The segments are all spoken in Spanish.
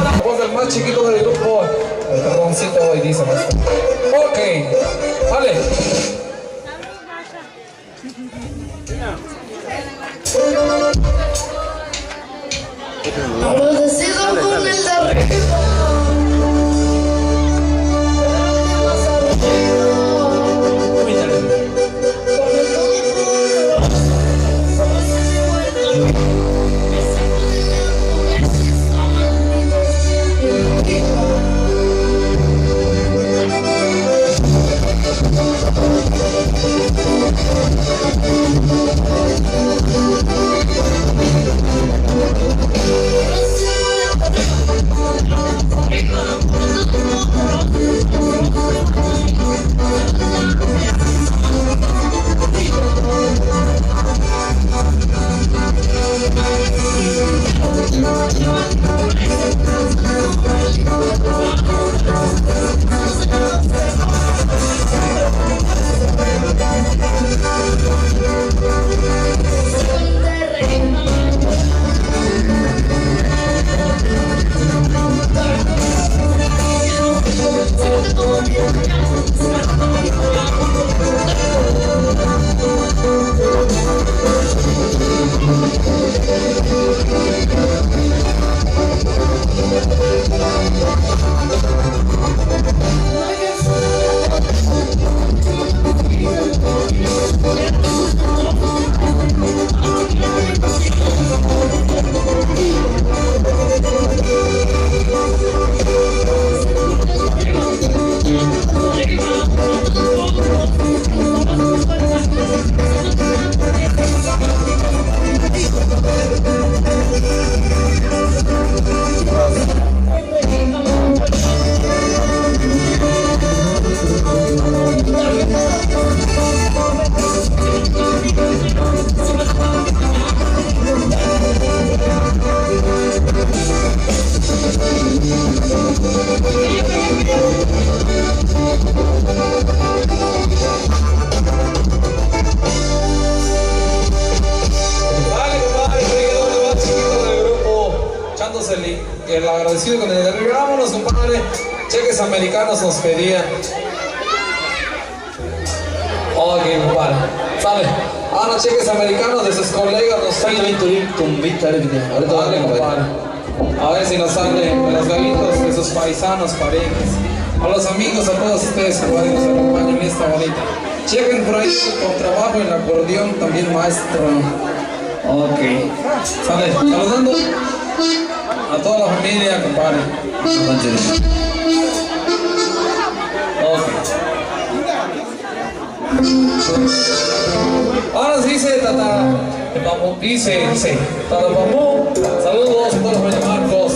La voz del más chiquito del grupo, el carboncito y dice más. Ok, vale. Agradecido con el arriba. El agradecido con el regalámonos, compadre. Cheques americanos nos pedían. Ok, compadre. Sale. Ahora cheques americanos de sus colegas nos piden. Dale, compadre. A ver si nos salen los galitos de sus paisanos, parejas. A los amigos, a todos ustedes, compadre, nos acompañan en esta bonita. Chequen por ahí con trabajo en el acordeón, también maestro. Ok. Sale. Saludando a toda la familia, compadre. Ok. Ahora sí dice tata. Vamos, dice. Tata vamos. Saludos a todos los familia Marcos.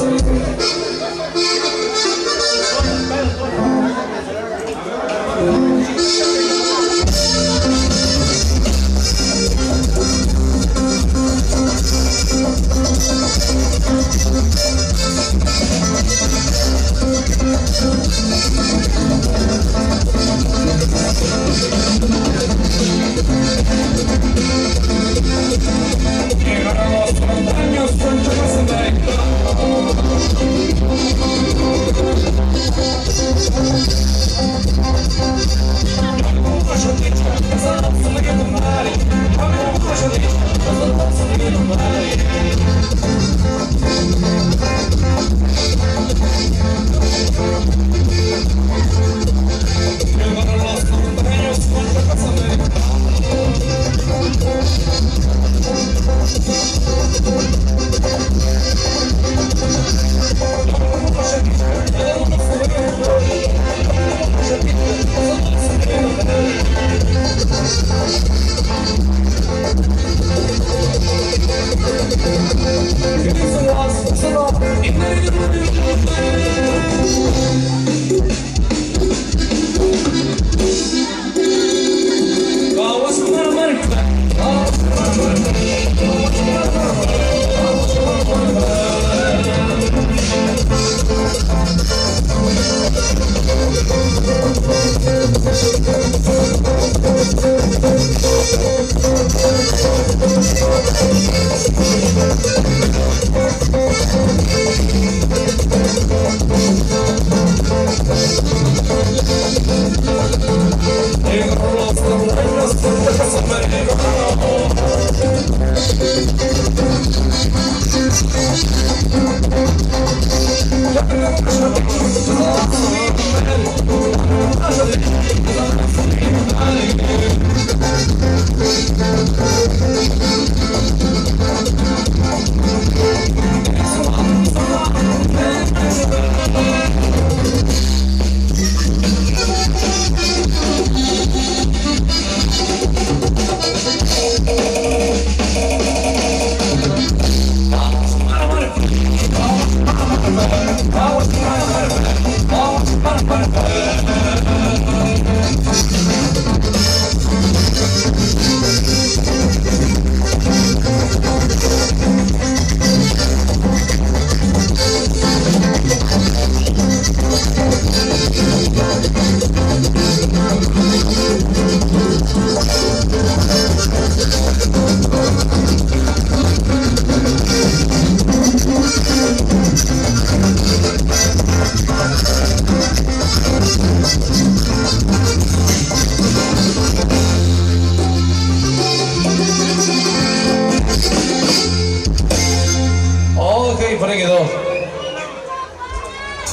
por ahí quedó.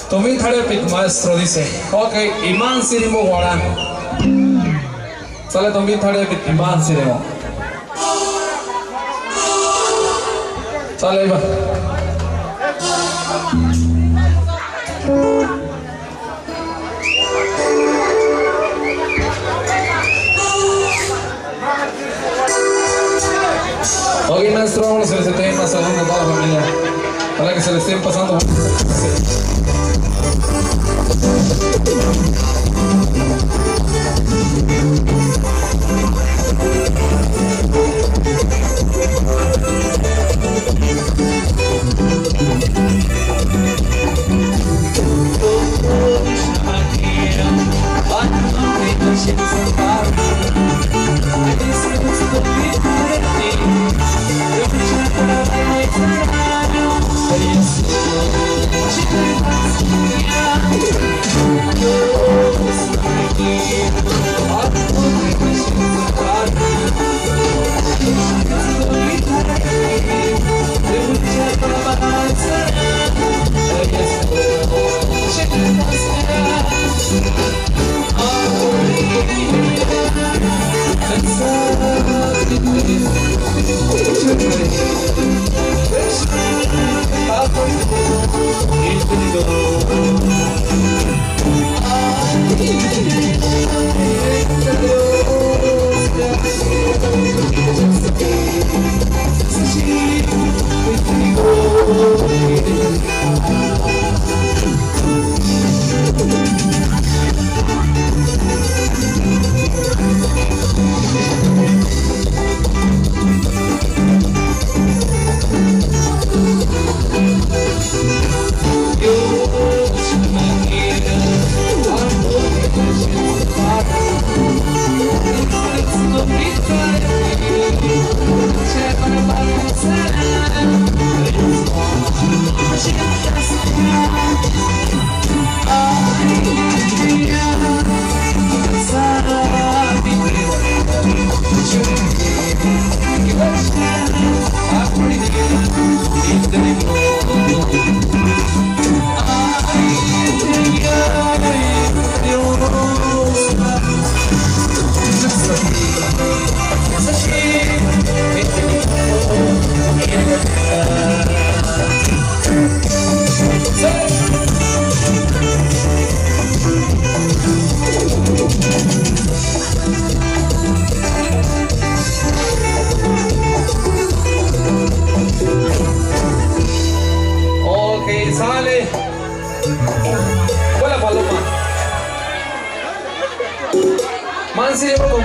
Tommy Tarepit, maestro, dice. Ok, Iman Sirimo Guarán. Sale Tommy Tarepit, Iman Sirimo. Sale, Iman. Ok, maestro, vámonos con ese tema, saludos a toda la familia. Ojalá que se le estén pasando.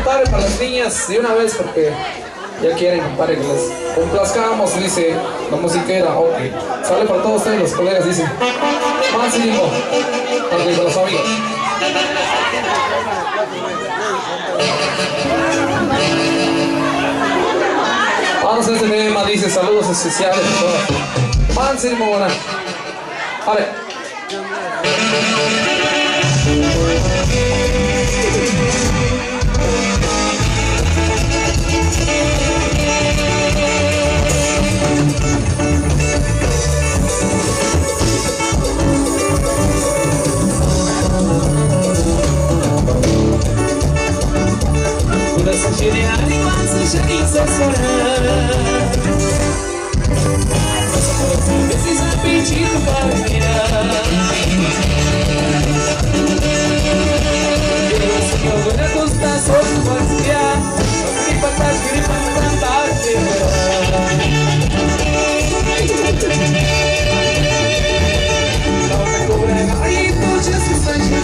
Para las niñas de una vez porque ya quieren, compadre, que les complazcamos, dice la musiquera. Ok, sale para todos ustedes, los colegas, dice más cinco, para los amigos. Vamos a este tema, dice saludos especiales a todos. Más cinco, buena. Vale. Precisa pedir para virar. Eu vou na costa só para passear, sem passar gripe para cantar. Não me cobra aí tu já se sente.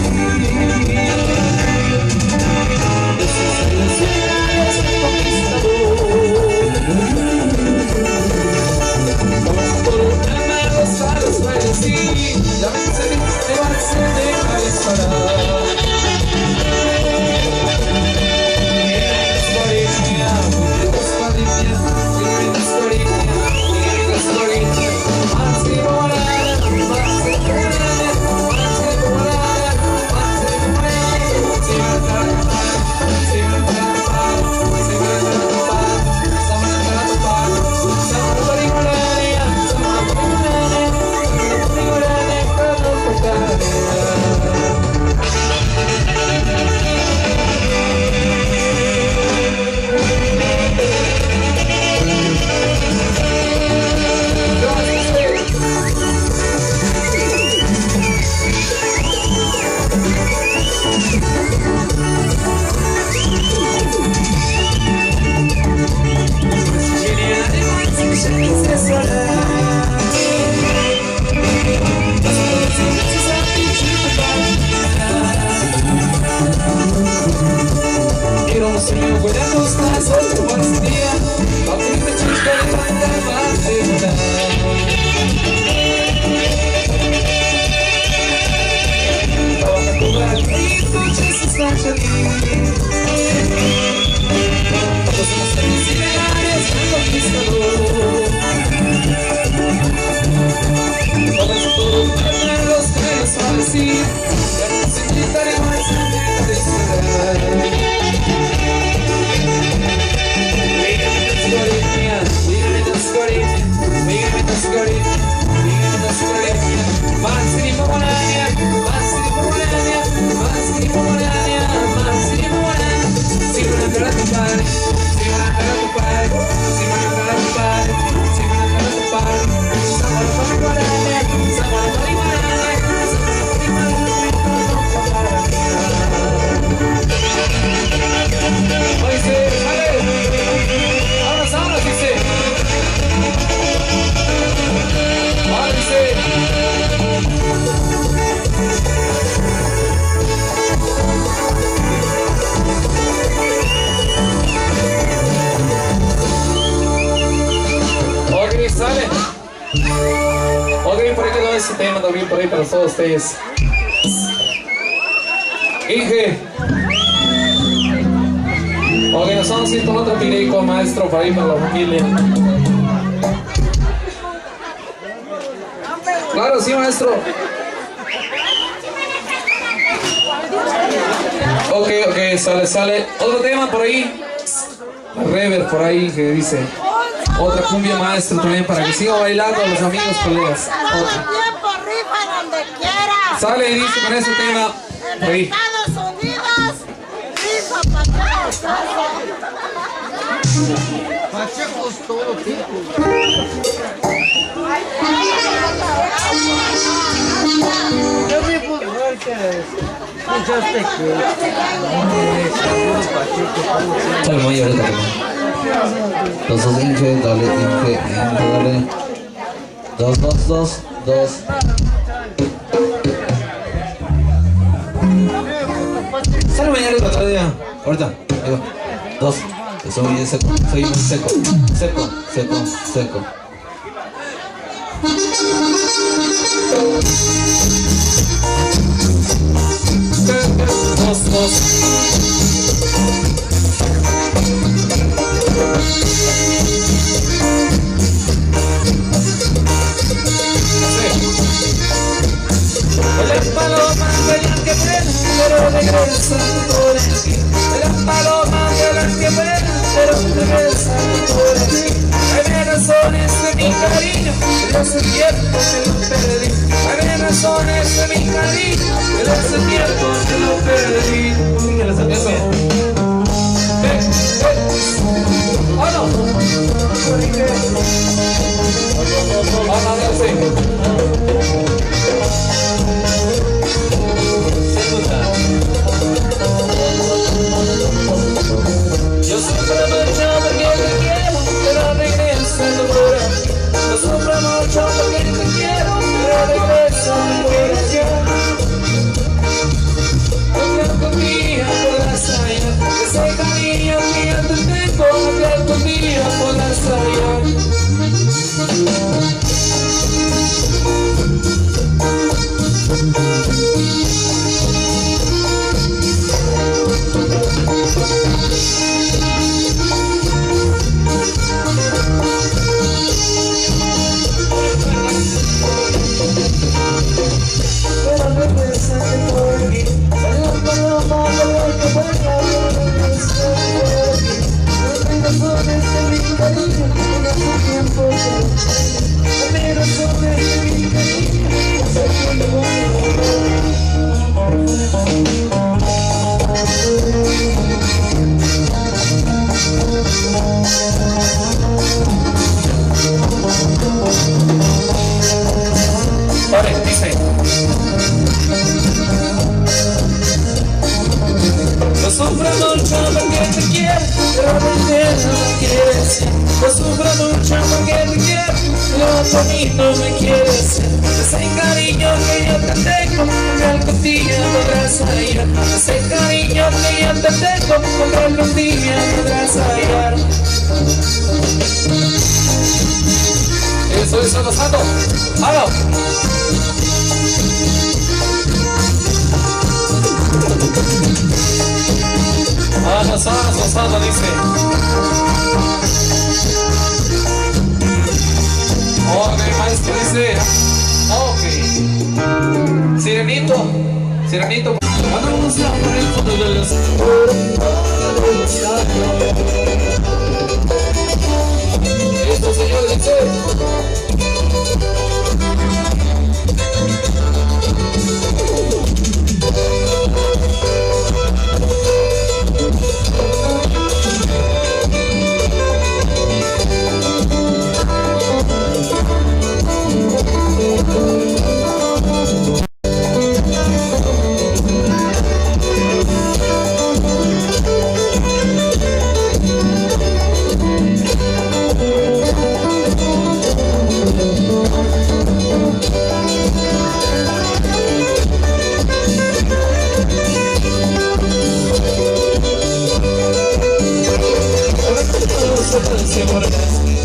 noche quise sola. Quiero ser mi buena costa, solo por un día. Aunque me chusca de tanta materia. Trabaja con la noche se está saliendo. Todos somos seres ideales, el conquistador. Todos los que nos van a decir, ya no se quitaremos de esperar. Sale. Ok, por ahí quedó ese tema también por ahí para todos ustedes. Inge. Ok, nos vamos a ir con otro pireico, maestro, para ir para la familia. Claro, sí, maestro. Ok, sale. Otro tema por ahí. La rever por ahí que dice. Otra cumbia, maestro, también para que siga bailando a los amigos, colegas. Otra. Tiempo, rifa donde quiera. Sale y dice con ese tema. En Ahí. Estados Unidos, rifa para todos. Pacheco es todo tipo. Yo vi por ver que escuchaste que Pacheco. Sale, muy ahorita. Los dos, Inge, dale. 2. Sale mañana el otro día. Ahorita, ahí va. 2. Soy muy seco. Las palomas bailan que vuelan, pero regresan por aquí. Las palomas bailan que vuelan, pero regresan por aquí. Hay razones de mi cariño, pero hace tiempo que lo perdí. Hay razones de mi cariño, pero hace tiempo que lo perdí. ¿Qué les hace bien? ¡Oh, no! Yo sufro mucho porque te quiero, pero regresando por aquí. Yo sufro mucho porque te quiero, pero regresando por aquí. Porque algún día podrás hallar ese cariño que yo te tengo, que algún día podrás hallar. a mí no me quieres. Ese cariño que yo te tengo, que algún día podrás hallar. Ese cariño que yo te tengo, que algún día podrás hallar. Eso está pasando. ¡Hágalo! Pasando, dice. Ok, maestro, dice. Ok. Sirenito. Vamos a por el fondo de los Esto, señor, dice.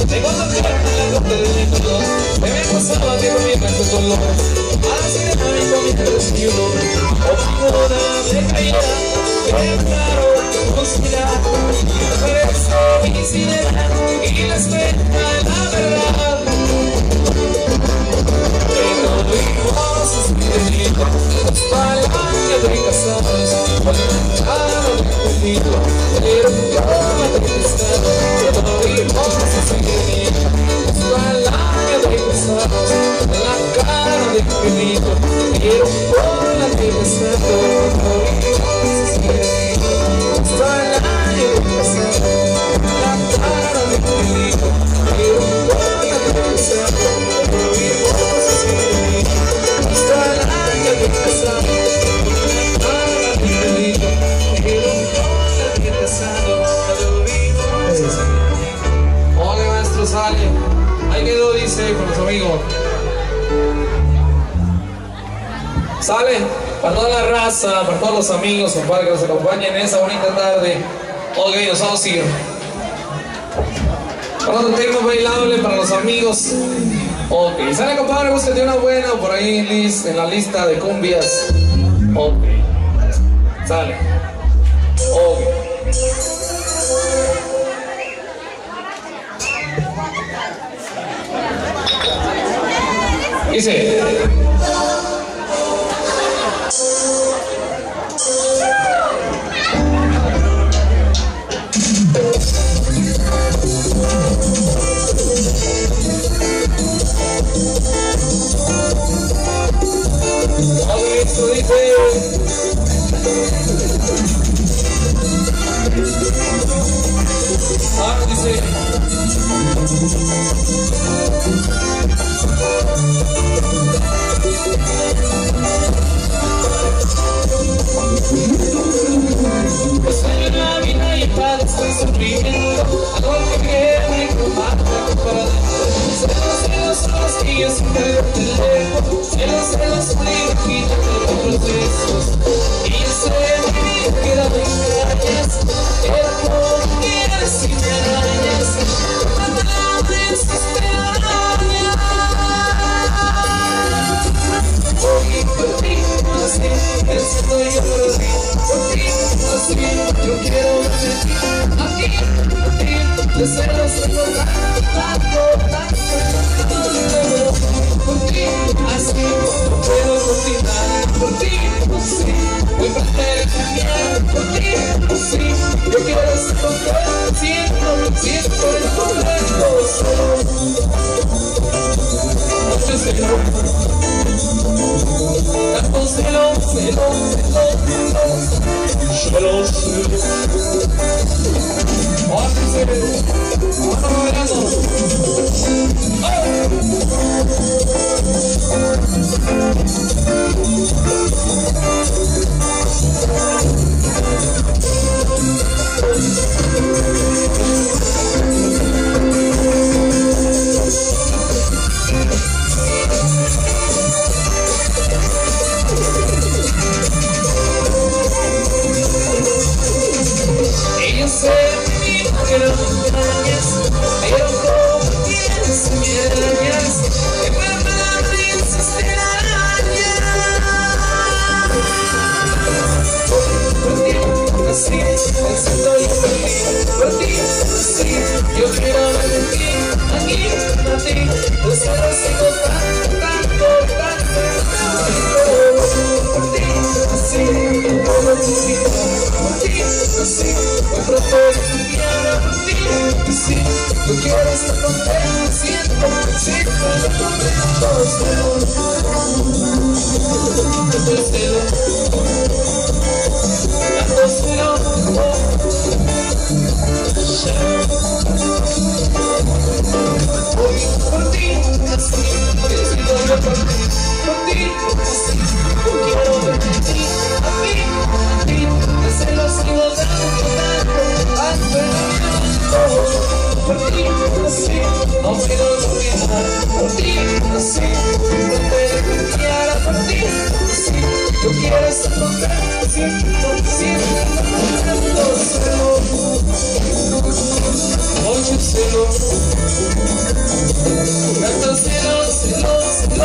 Tengo la cara en la corte de mi color. Me ven pasado a ti con mi mente color. Así de mami con mi tres y un hombre. Obligada de caída, que claro, conspirar. Y por eso mi sirena y les cuenta la verdad. Pero vivimos suspirando, los palabras de casados, con el mercado de conmigo, pero yo me he tristado. Pero vivimos suspirando, los palabras de casados, con la cara de conmigo, pero por la de casado. Pero vivimos suspirando, los palabras de casados, con la cara de conmigo, pero por la de casado. Pero vivimos Ole, maestro, sale. Ahí quedó, dice, con los amigos. Sale para toda la raza, para todos los amigos, compadre, que nos acompañen en esa bonita tarde. Ok, nos vamos a ir. Para otro tema bailable para los amigos. Ok, sale, compadre, búsquete una buena por ahí en la lista de cumbias. Ok, sale. Ok. Dice. Esto dice. Ahora dice. Estoy en la vida y para estoy sufriendo. Algo que queda y que mata para adentro. Celos son los que yo siempre te dejo. Celos me quitan de los procesos. Y yo sé mi vida queda de engañas. Era como quieres y me arañas. Cuando la abres te arañas. Hoy por ti, así, estoy yo por ti. Por ti, así, yo quiero verte aquí, de celos tengo tanto. Por ti, así, no puedo continuar. Por ti, así, voy a perder el camino. Por ti, así, yo quiero ser contigo. Siento el momento solo. Muchos celos, tantos celos. Yo quiero estar contigo 100%, yo comprendo voy por ti, así, decido yo por ti, así, yo quiero verte a ti, desde los kilos de tanto, por ti, así, no puedo olvidar, por ti, así, no puedo confiar por ti, así, yo quiero estar contigo 100%, mucho celo, tanto celo, sienta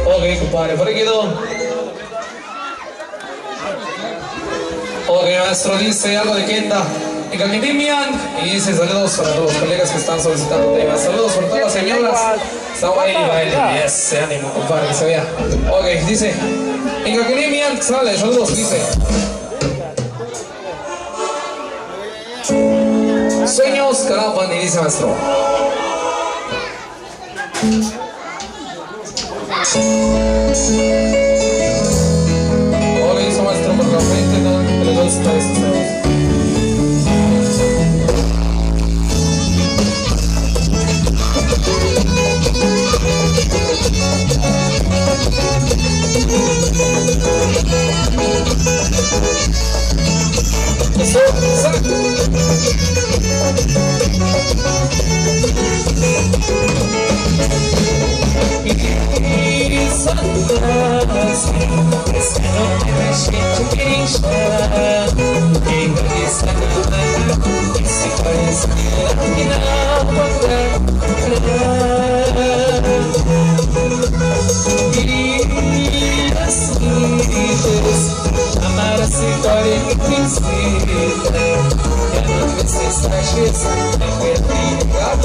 Ok, compadre, por ahí quedó. Ok, maestro, dice algo de Kenda y Kakitimian. Y dice saludos para todos los colegas que están solicitando temas. Saludos para todas las señoras. Está baile. Yes, ánimo, compadre, que se vea. Ok, dice y Kakitimian, sale, saludos, dice. Sueños, caramba, y dice maestro. Hola, dice maestro, por la frente, no le gusta eso. Amar a história que precisa, já não necessitas de perder a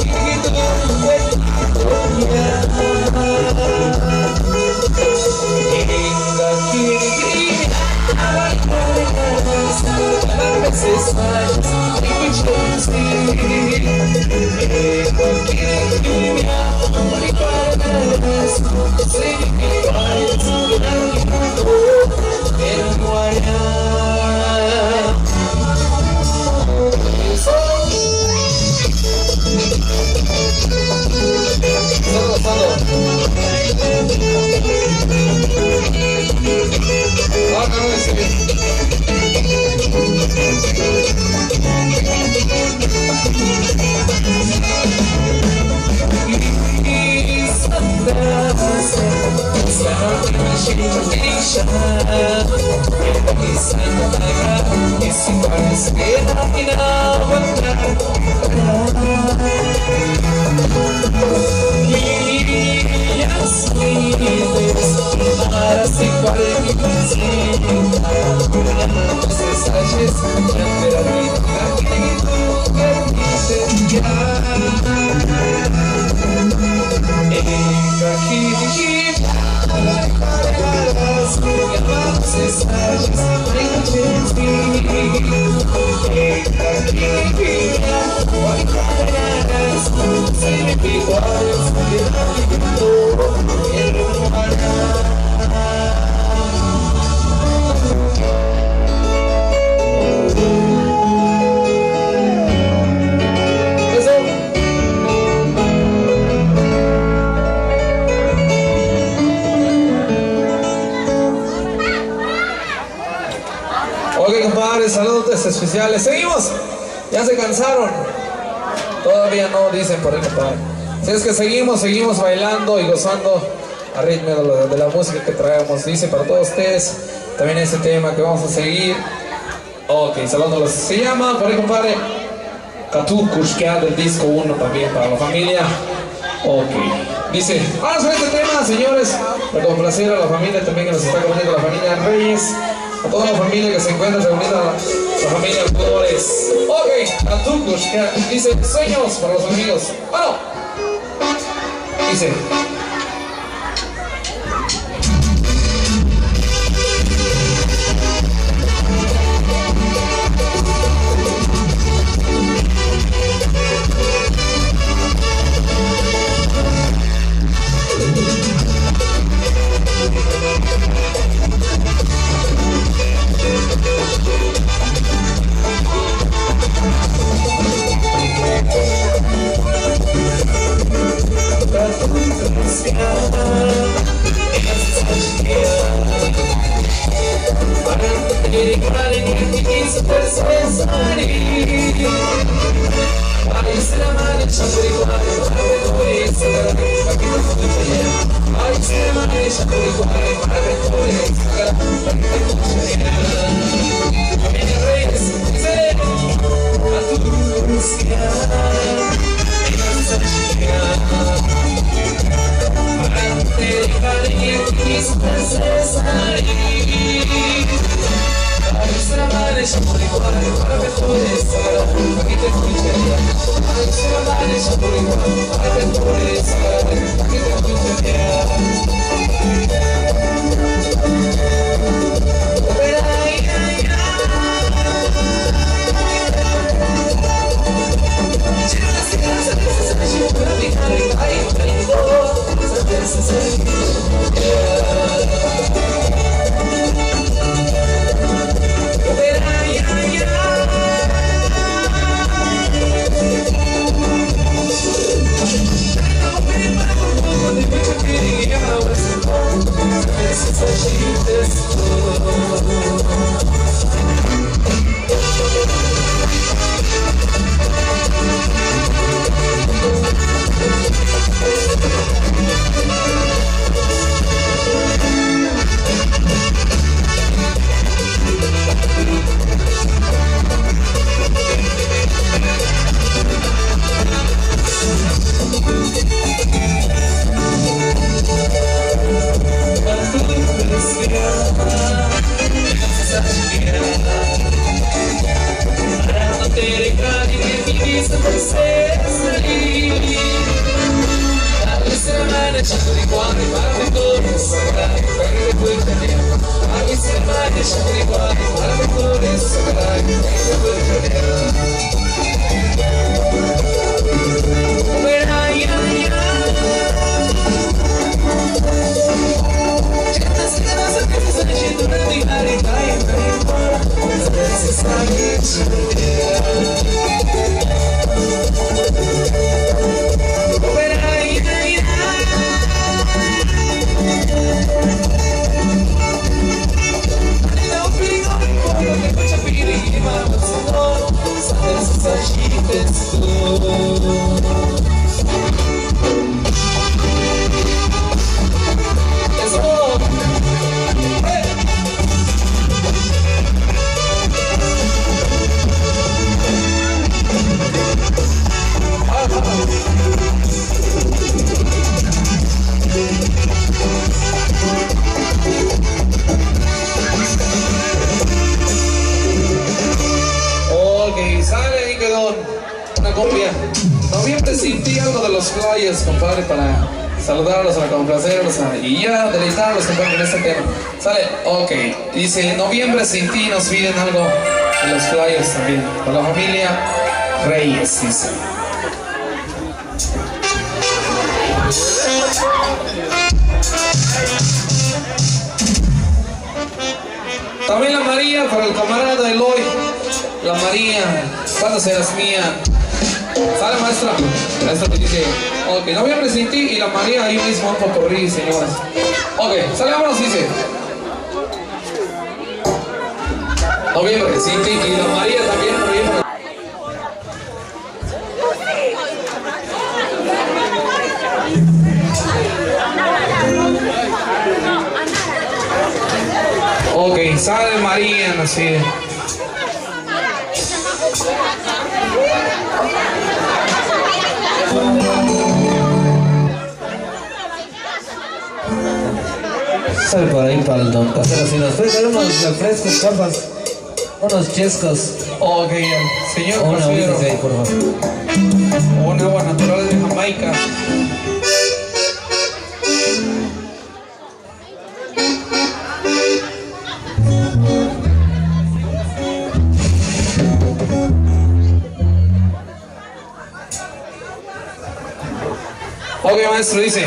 vida Saludos especiales. Seguimos. Ya se cansaron. Todavía no, dicen por ahí, compadre. Si es que seguimos bailando y gozando a ritmo de la música que traemos. Dice para todos ustedes también este tema que vamos a seguir. Ok, saludos. Se llama por ahí, compadre, Katú Kushkia del disco 1 también para la familia. Ok. Dice, vamos a ver este tema, señores, para complacer a la familia también que nos está acompañando, la familia Reyes. a toda la familia que se encuentra reunida, la familia Flores. Ok, a Tukush, que dice sueños para los amigos. Bueno, dice. Noviembre sin ti, algo de los flyers, compadre, para saludarlos, para complacerlos y ya deleitarlos, compadre, en este tema. Sale, ok. Dice, noviembre sin ti, nos piden algo de los flyers también. Para la familia Reyes, dice. También la María, para el camarada Eloy. La María, ¿cuándo serás mía? Sale, maestra. Maestra te dice, ok, noviembre sin ti y la María ahí mismo en Potorrí, señoras. Ok, sale, vámonos, dice. Noviembre sin ti y la María también, noviembre. Ok, sale María, así. Sale por ahí para el don Casero. Si nos puede dar unos refrescos, porfas. Unos chescos. Ok, señor Una considero ahí, por favor. un agua natural de Jamaica. Ok, maestro, dice.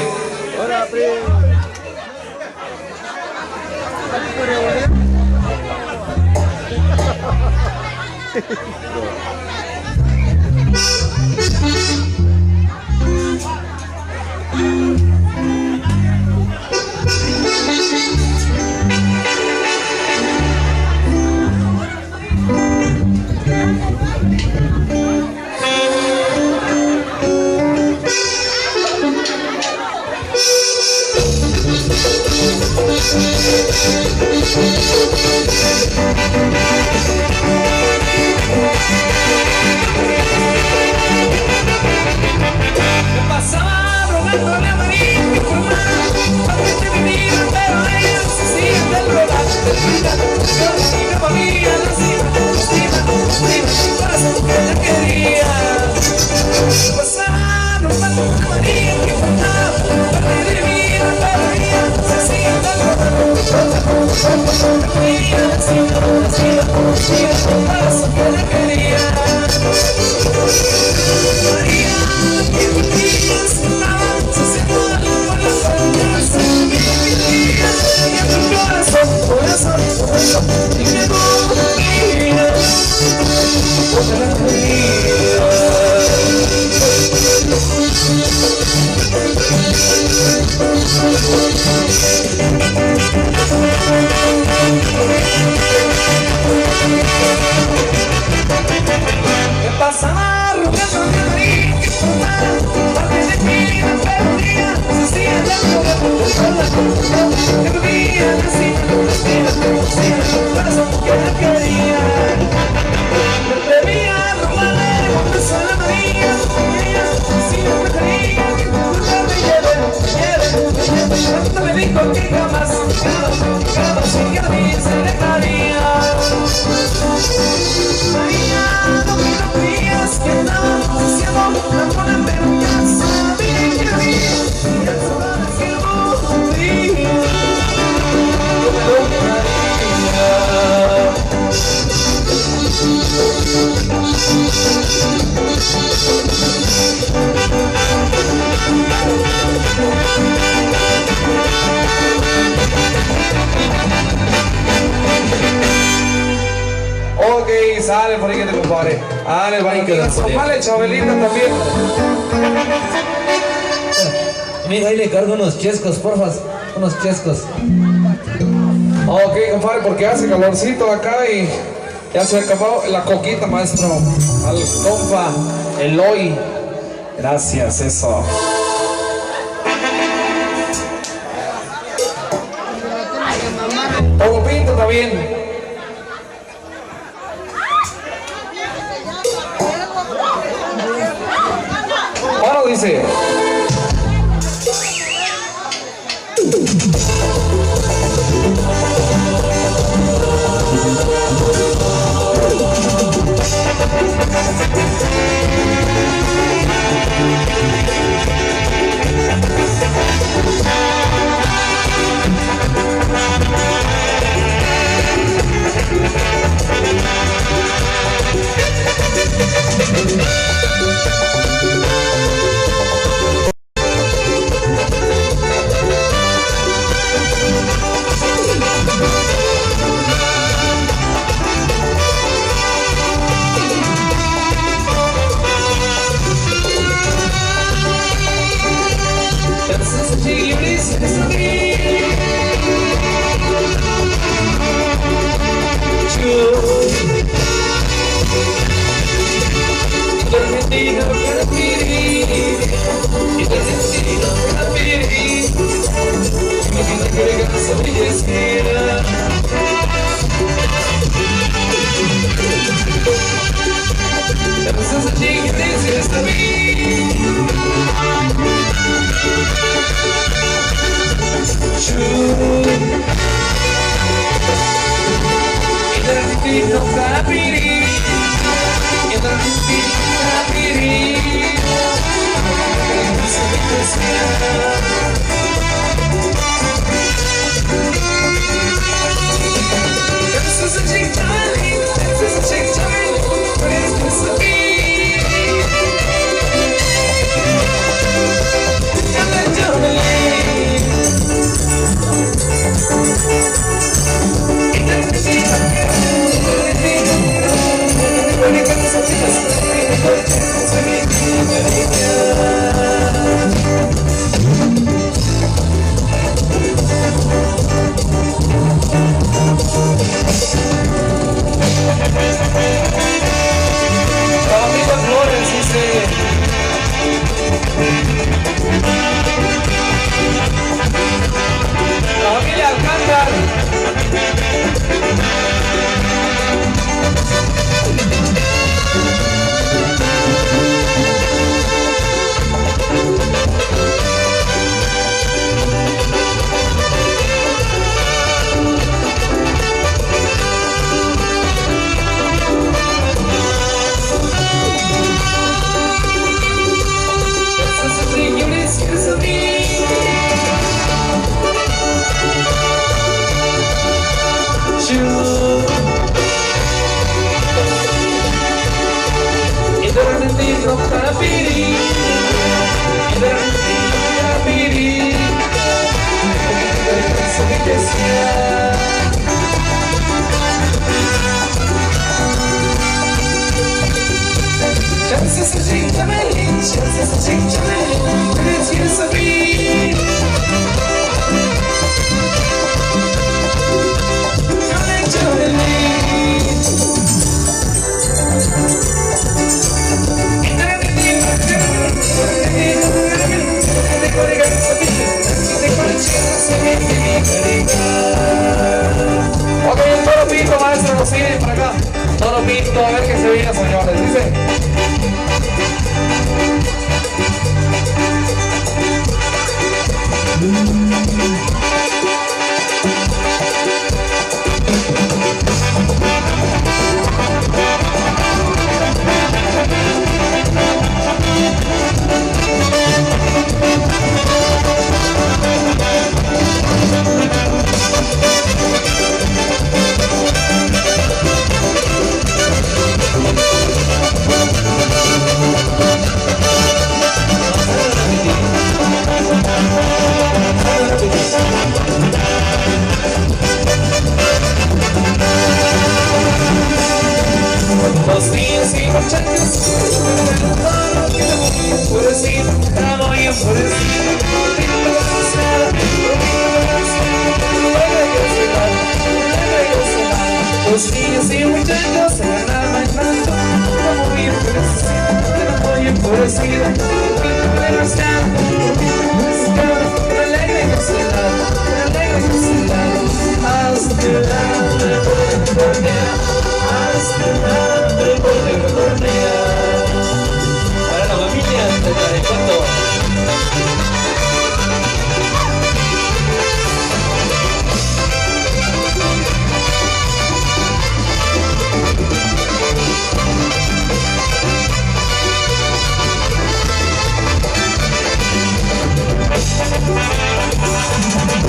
Pasaba rogándole a María que formara parte de mi vida, pero ella se siente el rogar del vida. Yo la niña María, mi corazón que la quería. Pasaba rogándole a María que formara parte de mi vida, pero ella se siente el rogar del vida. Mi corazón que la quería. María, que por ti estaba, se separó por la palabras de mi vida. Y a tu corazón, y me vida, porque la quería. Me pasaba rogando a María que formara parte de mi vida, pero un día se hacía la locura que vivía así, el corazón que la quería. Me atreví a robarle un beso a la María, ella siempre creía que nunca me lleve, tanto me dijo que jamás sin que a mí se dejaría. María, no creías que andaba haciendo la buena, pero ya sabía que había, ya sabes que no podía, yo me lo Ok, sale por ahí que te compare. Dale, para que la sopale, Chabelita también. Mira, ahí le cargo unos chescos, porfas. Unos chescos. Ok, compadre, porque hace calorcito acá y ya se ha acabado la coquita, maestro. Al compa Eloy. Gracias, eso. Todo pinto también. Ahora dice. True. no capiri, e non ti capiri. This is a chick Charlie, this is a chick Charlie, what is this to be? And I don't believe ok, el toro pinto, maestro, nos siguen para acá. Toro pinto, a ver qué se viene, señores. Dice. Los días y muchachos, enfurecido, estaba muy enfurecido. Los niños y muchachos se van bailando, estaba muy enfurecido. Alegre y gocelado, hasta para la familia de Taekwondo.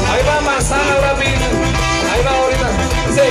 Ahí va manzana rápido, ahí va ahorita, sí.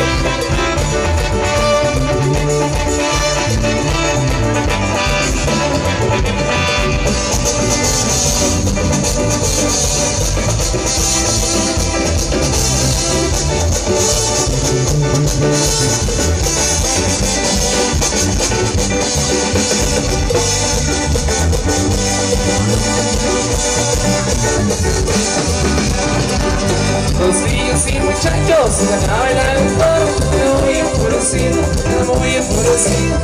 Los niños y muchachos se van a bailar el toro, muy enfurecido, muy enfurecido.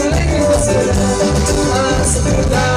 Alegre y gocelado, hasta